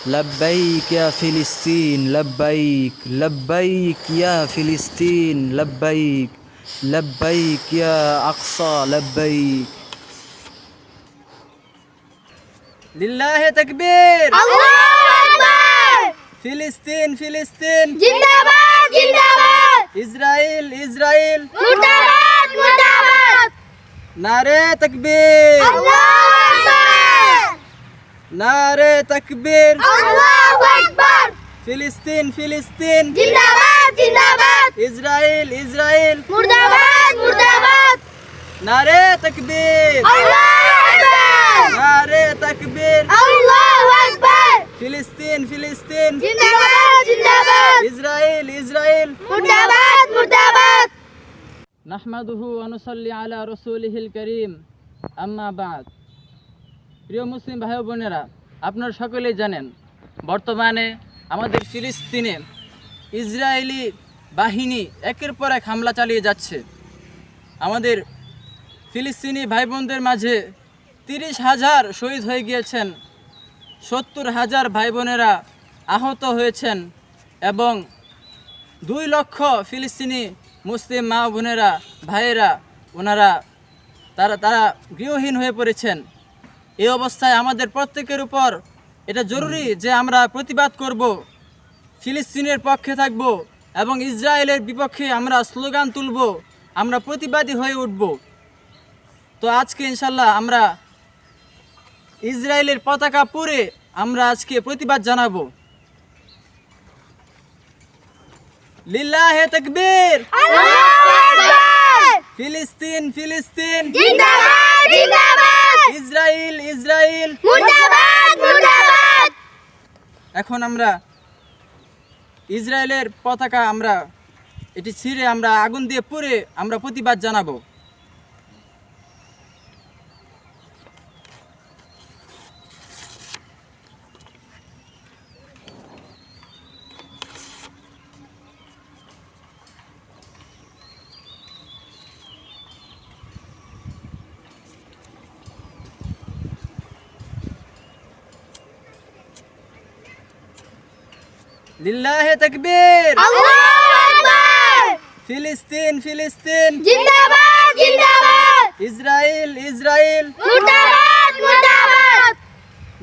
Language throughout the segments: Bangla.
لبيك يا فلسطين لبيك لبيك يا فلسطين لبيك لبيك يا أقصى لبيك লিল্লাহে তাকবীর, আল্লাহু আকবার, ফিলিস্তিন ফিলিস্তিন, জিন্দাবাদ জিন্দাবাদ, ইসরাইল ইসরাইল, মুর্দাবাদ মুর্দাবাদ, নারে তাকবীর, আল্লাহু আকবার, নারে তাকবীর, আল্লাহু আকবার, ফিলিস্তিন ফিলিস্তিন, জিন্দাবাদ জিন্দাবাদ, ইসরাইল ইসরাইল, মুর্দাবাদ মুর্দাবাদ, নারে তাকবীর, আল্লাহু আকবার, নারে তাকবীর, আল্লাহু আকবার, ফিলিস্তিন ফিলিস্তিন, জিন্দাবাদ জিন্দাবাদ, ইসরাইল ইসরাইল, মুর্দাবাদ মুর্দাবাদ। নাহমাদুহু ওয়া নুসাল্লি আলা রাসূলিহিল কারীম, আম্মা বাদ। প্রিয় মুসলিম ভাই বোনেরা, আপনারা সকলেই জানেন বর্তমানে আমাদের ফিলিস্তিনে ইসরায়েলি বাহিনী একের পর এক হামলা চালিয়ে যাচ্ছে। আমাদের ফিলিস্তিনি ভাই বোনদের মাঝে 30,000 শহীদ হয়ে গিয়েছেন, 70,000 ভাই বোনেরা আহত হয়েছেন এবং 2 লক্ষ ফিলিস্তিনি মুসলিম মা বোনেরা ভাইয়েরা ওনারা তারা গৃহহীন হয়ে পড়েছেন। এই অবস্থায় আমাদের প্রত্যেকের উপর এটা জরুরি যে আমরা প্রতিবাদ করব, ফিলিস্তিনের পক্ষে থাকব এবং ইসরায়েলের বিপক্ষে আমরা স্লোগান তুলব, আমরা প্রতিবাদী হয়ে উঠব। তো আজকে ইনশাল্লাহ আমরা ইসরায়েলের পতাকা পুড়ে আমরা আজকে প্রতিবাদ জানাবো। লিল্লাহে তাকবীর, আল্লাহু আকবার, ফিলিস্তিন ফিলিস্তিন, জিন্দাবাদ জিন্দাবাদ, ইসরায়েল ইসরায়েল। মুর্দাবাদ মুর্দাবাদ। এখন আমরা ইসরায়েলের পতাকা আমরা এটি ছিঁড়ে আমরা আগুন দিয়ে পুড়ে আমরা প্রতিবাদ জানাবো। লিল্লাহে তাকবীর, আল্লাহু আকবার, ফিলিস্তিন ফিলিস্তিন, জিন্দাবাদ জিন্দাবাদ, ইসরায়েল ইসরায়েল, মুর্দাবাদ মুর্দাবাদ,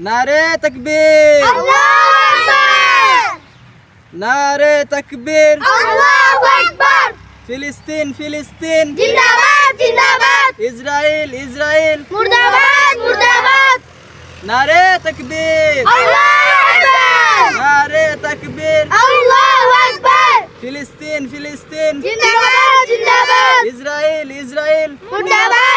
নারে তাকবীর, আল্লাহু আকবার, নারে তাকবীর, আল্লাহু আকবার, ফিলিস্তিন ফিলিস্তিন, জিন্দাবাদ জিন্দাবাদ, ইসরায়েল ইসরায়েল, মুর্দাবাদ মুর্দাবাদ, নারে তাকবীর, আল্লাহু আকবার, নারে তাকবীর, আল্লাহু আকবার, ফিলিস্তিন ফিলিস্তিন, জিন্দাবাদ জিন্দাবাদ, ইসরায়েল ইসরায়েল, মুর্দাবাদ